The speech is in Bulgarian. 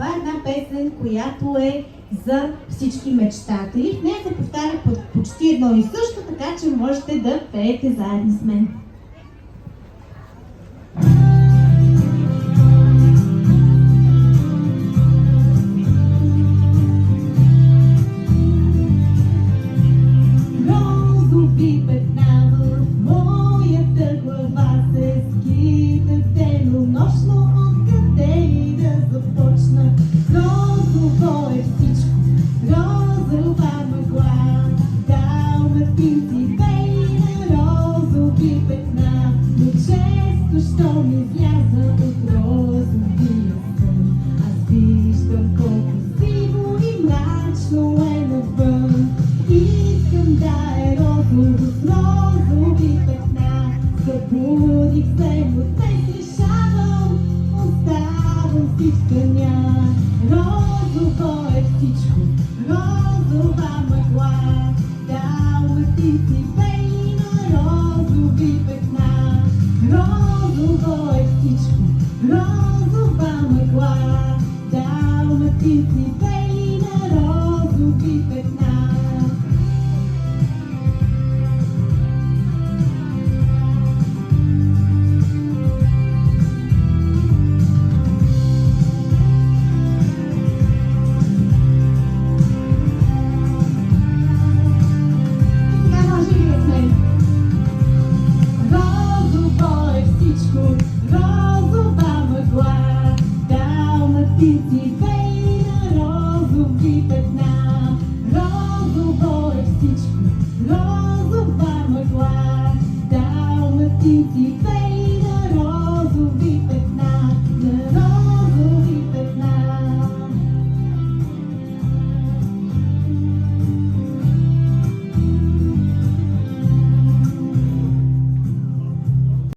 Това е една песен, която е за всички мечтатели. В нея се повтаря почти едно и също, така че можете да пеете заедно с мен. Розови петна в моята глава се скитат денонощно, откъде и да започна. Розово е всичко, розова мъгла, далматинци пейна, розови петна, но често, що ми изляза от розовия сън, аз виждам колко сиво и мрачно е навън. Искам да е розово с розови петна, събудих се, но днес решавам, оставам си в съня. Розово е всичко, розова мъгла, далматинци пейна, розови петна. Розово е всичко, розова мъгла, далматинци пейна, розови петна. Розова мъгла, далматинци